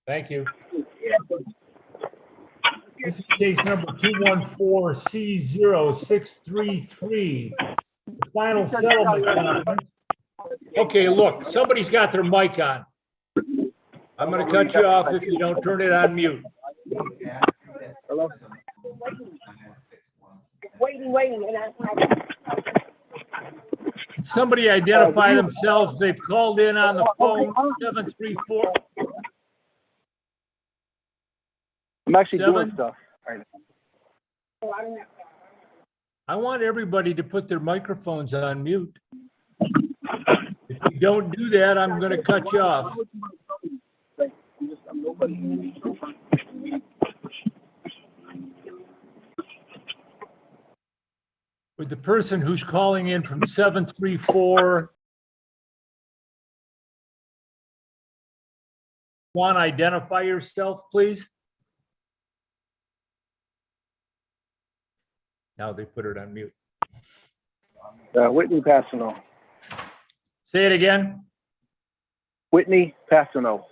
Thank you. This is case number 214C0633. The final settlement conference. Okay, look, somebody's got their mic on. I'm going to cut you off if you don't turn it on mute. Hello? Waiting. Can somebody identify themselves? They've called in on the phone, 734. I'm actually doing Seven. stuff right now. I want everybody to put their microphones on mute. If you don't do that, I'm going to cut you off. Would the person who's calling in from 734 want to identify yourself, please? Now they put it on mute. Whitney Passano. Say it again. Whitney Passano.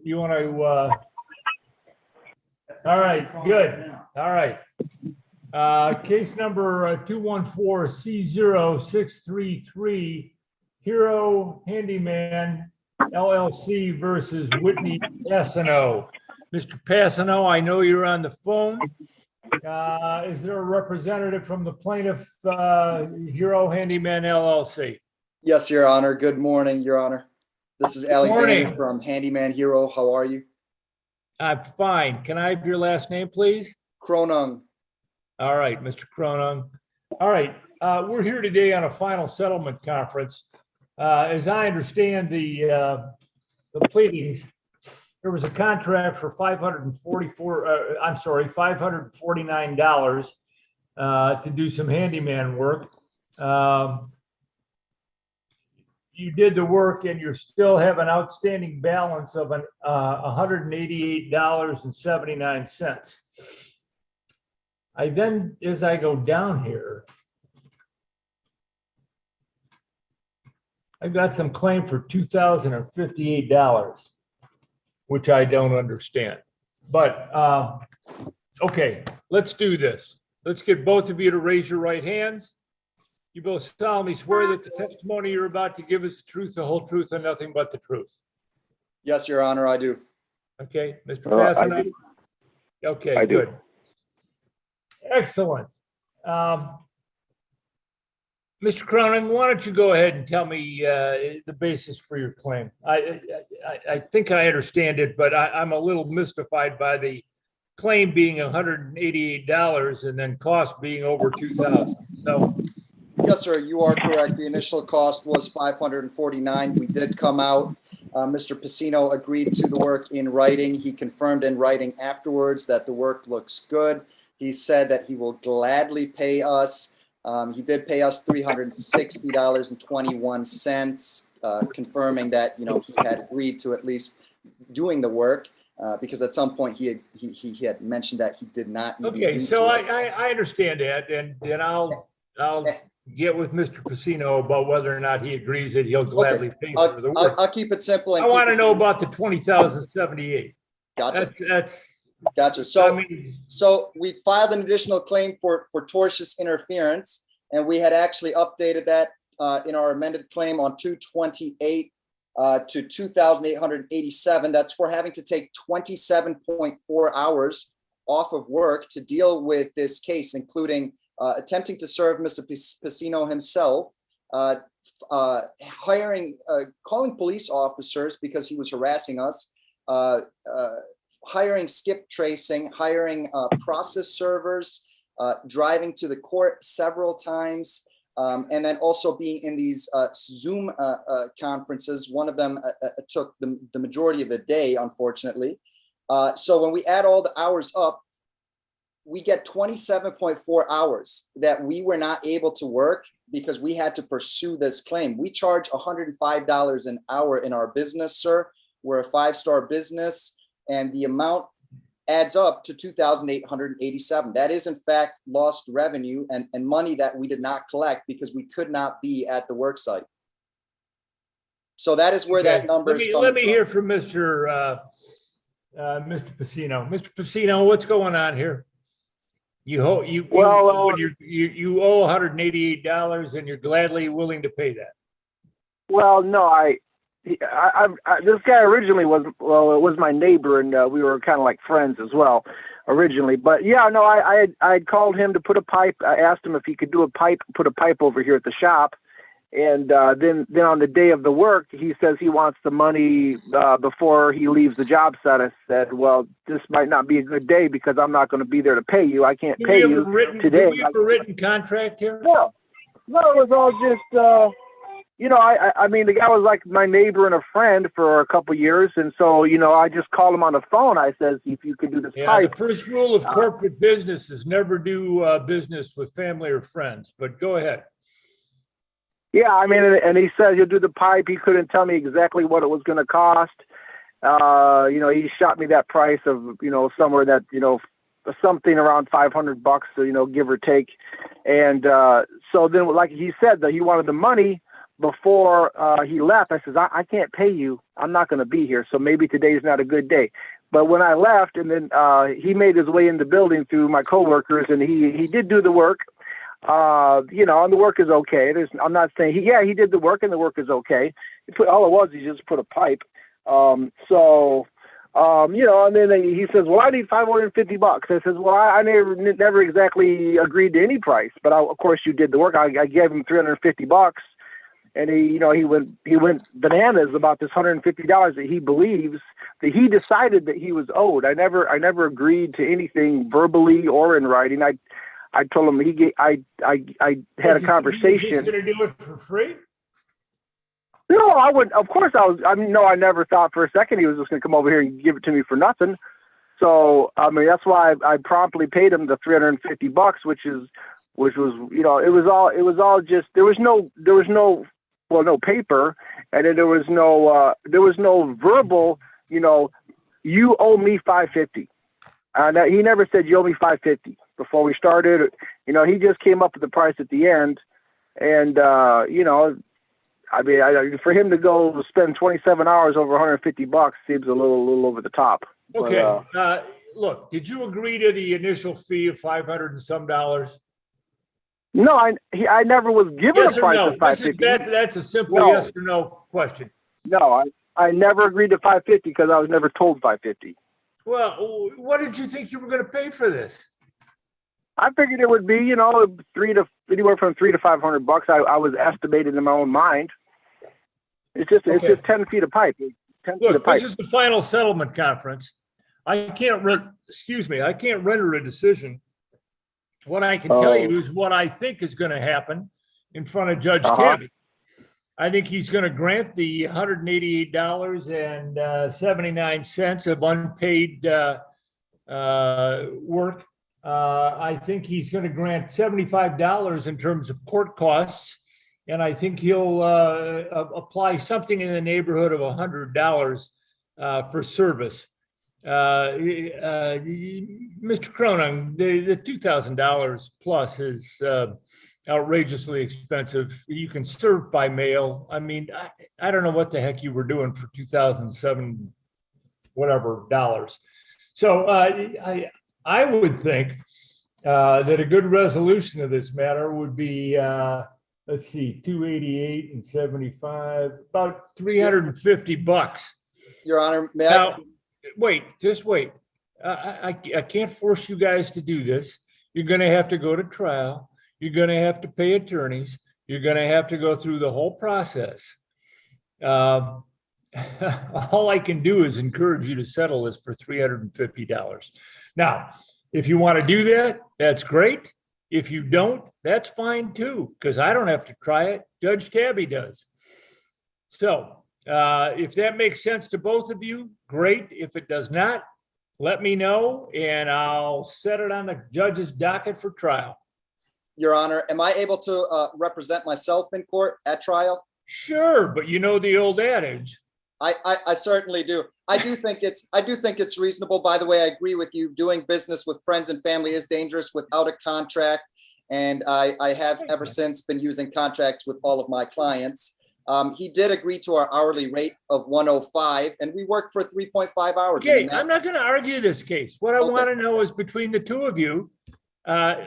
You want to all right, good. All right. Case number 214C0633, Hero Handyman LLC versus Whitney Passano. Mr. Passano, I know you're on the phone. Is there a representative from the plaintiff, Hero Handyman LLC? Yes, Your Honor. Good morning, Your Honor. This is Alexander Morning. from Handyman Hero. How are you? I'm fine. Can I have your last name, please? Kronung. All right, Mr. Cronin. All right, we're here today on a final settlement conference. As I understand the pleadings, there was a contract for $549 to do some handyman work. You did the work and you still have an outstanding balance of $188.79. As I go down here, I've got some claim for $2,058, which I don't understand. But okay, let's do this. Let's get both of you to raise your right hands. You both solemnly swear that the testimony you're about to give is the truth, the whole truth, and nothing but the truth. Yes, Your Honor, I do. Okay, Mr. Passano? Okay, I do. good. Excellent. Mr. Cronin, why don't you go ahead and tell me the basis for your claim? I think I understand it, but I'm a little mystified by the claim being $188 and then cost being over $2,000. So, Yes, sir, you are correct. The initial cost was $549. We did come out. Mr. Passino agreed to the work in writing. He confirmed in writing afterwards that the work looks good. He said that he will gladly pay us. He did pay us $360.21, confirming that he had agreed to at least doing the work, because at some point he had mentioned that he did not. Okay, so I understand that, and I'll get with Mr. Passino about whether or not he agrees that he'll gladly pay for the work. I'll keep it simple. I want to know about the $20,078. Gotcha. That's Gotcha. So we filed an additional claim for tortious interference, and we had actually updated that in our amended claim on 2/28 to 2,887. That's for having to take 27.4 hours off of work to deal with this case, including attempting to serve Mr. Passino himself, calling police officers because he was harassing us, hiring skip tracing, hiring process servers, driving to the court several times, and then also being in these Zoom conferences. One of them took the majority of the day, unfortunately. So when we add all the hours up, we get 27.4 hours that we were not able to work because we had to pursue this claim. We charge $105 an hour in our business, sir. We're a 5-star business, and the amount adds up to $2,887. That is, in fact, lost revenue and money that we did not collect because we could not be at the work site. So that is where that Okay. number is coming Let me from. hear from Mr. Pacino. Mr. Pacino, what's going on here? You owe $188 and you're gladly willing to pay that. Well, no, this guy originally was, well, it was my neighbor, and we were kind of like friends as well originally. But yeah, no, I had called him to put a pipe. I asked him if he could put a pipe over here at the shop. And then on the day of the work, he says he wants the money before he leaves the job site. I said, well, this might not be a good day because I'm not going to be there to pay you. I can't pay you today. Do we have a written contract here? No, it was all just, I mean, the guy was like my neighbor and a friend for a couple years. And so, I just called him on the phone. I says, if you could do this pipe. The first rule of corporate business is never do business with family or friends, but go ahead. Yeah, I mean, and he said he'll do the pipe. He couldn't tell me exactly what it was going to cost. He shot me that price of, somewhere that, something around $500, give or take. And so then, like he said, that he wanted the money before he left. I says, I can't pay you. I'm not going to be here. So maybe today's not a good day. But when I left, and then he made his way in the building through my coworkers, and he did do the work. And the work is okay. I'm not saying he did the work and the work is okay. All it was, he just put a pipe. And then he says, well, I need $550. I says, well, I never exactly agreed to any price, but of course you did the work. I gave him $350, and he went bananas about this $150 that he believes that he decided that he was owed. I never agreed to anything verbally or in writing. I told him I had a conversation. He's going to do it for free? No, I wouldn't. Of course, I never thought for a second he was just going to come over here and give it to me for nothing. So, I mean, that's why I promptly paid him the $350, which was, it was all just, there was no paper, and then there was no verbal, you owe me $550. He never said you owe me $550 before we started. He just came up with the price at the end. And, for him to go spend 27 hours over $150 seems a little over the top. Okay. But, look, did you agree to the initial fee of $500 and some dollars? No, I never was given Yes a price or of no? $550. That's a simple No. yes or no question. No, I never agreed to $550 because I was never told $550. Well, what did you think you were going to pay for this? I figured it would be, anywhere from $300 to $500. I was estimating in my own mind. It's just 10 feet of pipe. 10 feet of Look, pipe. this is the final settlement conference. I can't render a decision. What I can tell you is what I think is going to happen in front of Judge Tabby. I think he's going to grant the $188.79 of unpaid work. I think he's going to grant $75 in terms of court costs, and I think he'll apply something in the neighborhood of $100 for service. Mr. Cronin, the $2,000 plus is outrageously expensive. You can serve by mail. I mean, I don't know what the heck you were doing for 2007, whatever dollars. So I would think that a good resolution of this matter would be, let's see, 288 and 75, about $350. Your Honor, may Now, just wait. I can't force you guys to do this. You're going to have to go to trial. You're going to have to pay attorneys. You're going to have to go through the whole process. All I can do is encourage you to settle this for $350. Now, if you want to do that, that's great. If you don't, that's fine too, because I don't have to try it. Judge Tabby does. So if that makes sense to both of you, great. If it does not, let me know and I'll set it on the judge's docket for trial. Your Honor, am I able to represent myself in court at trial? Sure, but you know the old adage. I certainly do. I do think it's reasonable. By the way, I agree with you. Doing business with friends and family is dangerous without a contract. And I have ever since been using contracts with all of my clients. He did agree to our hourly rate of 105, and we worked for 3.5 hours. Okay, I'm not going to argue this case. What I Okay. want to know is between the two of you,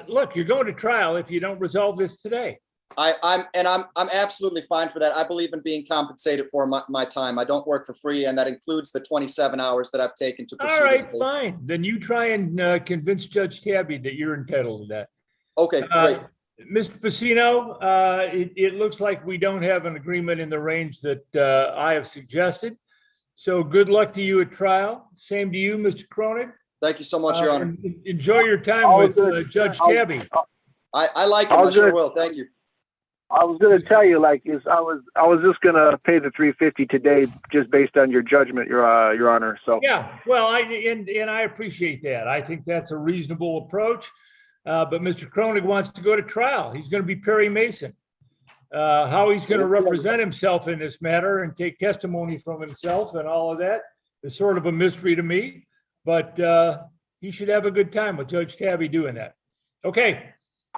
look, you're going to trial if you don't resolve this today. I'm absolutely fine for that. I believe in being compensated for my time. I don't work for free, and that includes the 27 hours that I've taken to pursue All this right, case. fine. Then you try and convince Judge Tabby that you're entitled to that. Okay, great. Mr. Pacino, it looks like we don't have an agreement in the range that I have suggested. So good luck to you at trial. Same to you, Mr. Cronin. Thank you so much, Your Honor. Enjoy your time with Judge Tabby. I like him. I sure will. Thank you. I was going to tell you, like, I was just going to pay the $350 today, just based on your judgment, Your Honor. So yeah, well, I appreciate that. I think that's a reasonable approach. But Mr. Cronin wants to go to trial. He's going to be Perry Mason. How he's going to represent himself in this matter and take testimony from himself and all of that is sort of a mystery to me. But he should have a good time with Judge Tabby doing that. Okay.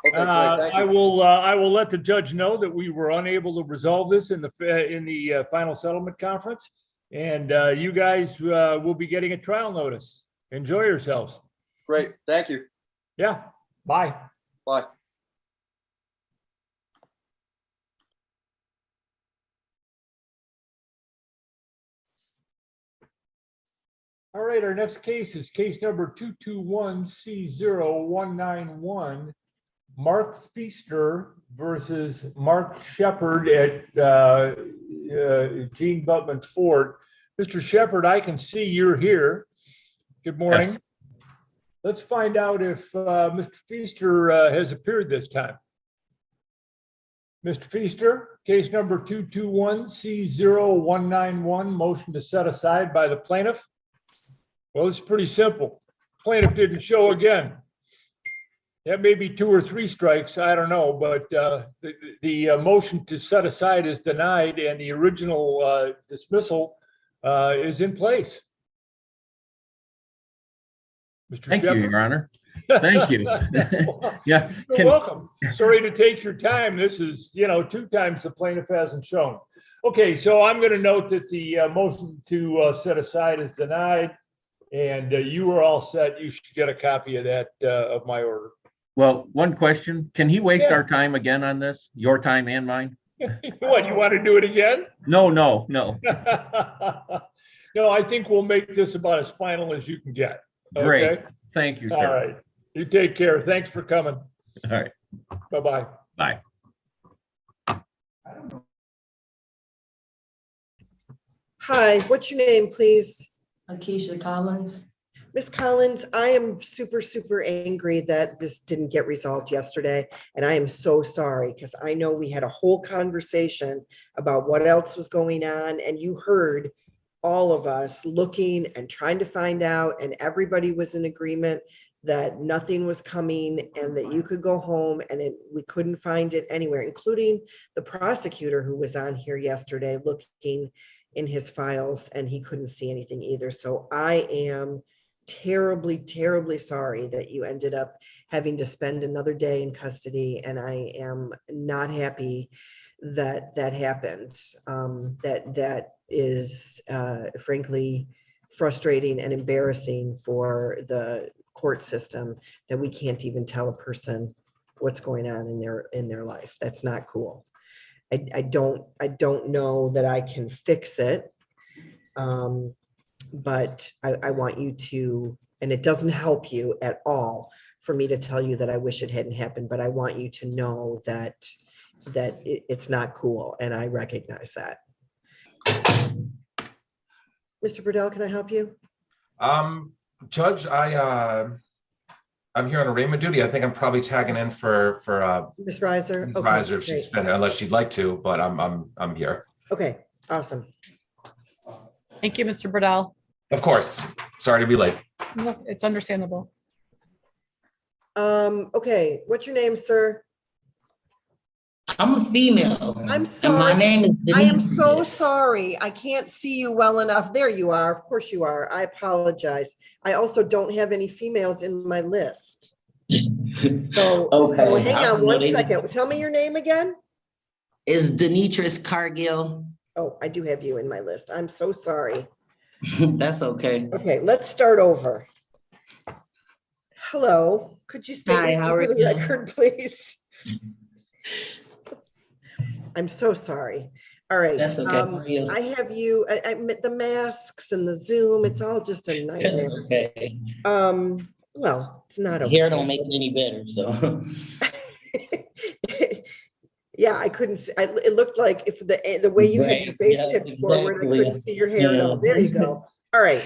Okay, great. Thank you. I will let the judge know that we were unable to resolve this in the final settlement conference, and you guys will be getting a trial notice. Enjoy yourselves. Great. Thank you. Yeah. Bye. Bye. All right. Our next case is case number 221C0191. Mark Feaster versus Mark Shepard at Gene Butman Ford. Mr. Shepard, I can see you're here. Good morning. Yes. Let's find out if Mr. Feaster has appeared this time. Mr. Feaster, case number 221C0191, motion to set aside by the plaintiff. Well, it's pretty simple. Plaintiff didn't show again. That may be 2 or 3 strikes, I don't know, but the motion to set aside is denied and the original dismissal is in place. Mr. Thank Shepard? you, Your Honor. Thank you. Yeah. You're welcome. Sorry to take your time. This is, 2 times the plaintiff hasn't shown. Okay, so I'm going to note that the motion to set aside is denied, and you are all set. You should get a copy of that, of my order. Well, one question. Can he waste our time again on this? Your time and mine? What, you want to do it again? No. No, I think we'll make this about as final as you can get. Okay? Great. Thank you, sir. All right. You take care. Thanks for coming. All right. Bye-bye. Bye. Hi, what's your name, please? Akeisha Collins. Miss Collins, I am super, super angry that this didn't get resolved yesterday. And I am so sorry because I know we had a whole conversation about what else was going on. And you heard all of us looking and trying to find out, and everybody was in agreement that nothing was coming and that you could go home, and we couldn't find it anywhere, including the prosecutor who was on here yesterday looking in his files, and he couldn't see anything either. So I am terribly, terribly sorry that you ended up having to spend another day in custody. And I am not happy that that happened. That is frankly frustrating and embarrassing for the court system, that we can't even tell a person what's going on in their life. That's not cool. I don't know that I can fix it. But I want you to, and it doesn't help you at all for me to tell you that I wish it hadn't happened, but I want you to know that it's not cool, and I recognize that. Mr. Burdell, can I help you? Judge, I'm here on arraignment duty. I think I'm probably tagging in for Ms. Reiser. Ms. Okay, Reiser if she's finished, unless she'd like to, but I'm here. Okay, awesome. Thank you, Mr. Burdell. Of course. Sorry to be late. No, it's understandable. Okay, what's your name, sir? I'm a female. I'm And my sorry. name is I am so Demetrius. sorry. I can't see you well enough. There you are. Of course you are. I apologize. I also don't have any females in my list. So Okay, hang on I'm one ready. second. Tell me your name again. is Denitris Cargill. Oh, I do have you in my list. I'm so sorry. That's okay. Okay, let's start over. Hello, could you state Hi, your how name are for the you? record, please? I'm so sorry. All right. That's okay. How are you? I have you, the masks and the Zoom, it's all just a That's nightmare. okay. Well, it's not okay. Hair don't make it any better, so. Yeah, I couldn't see, it looked like if the way you had your Right, face yeah, tipped forward, I exactly. couldn't see your hair at all. There you go. All right.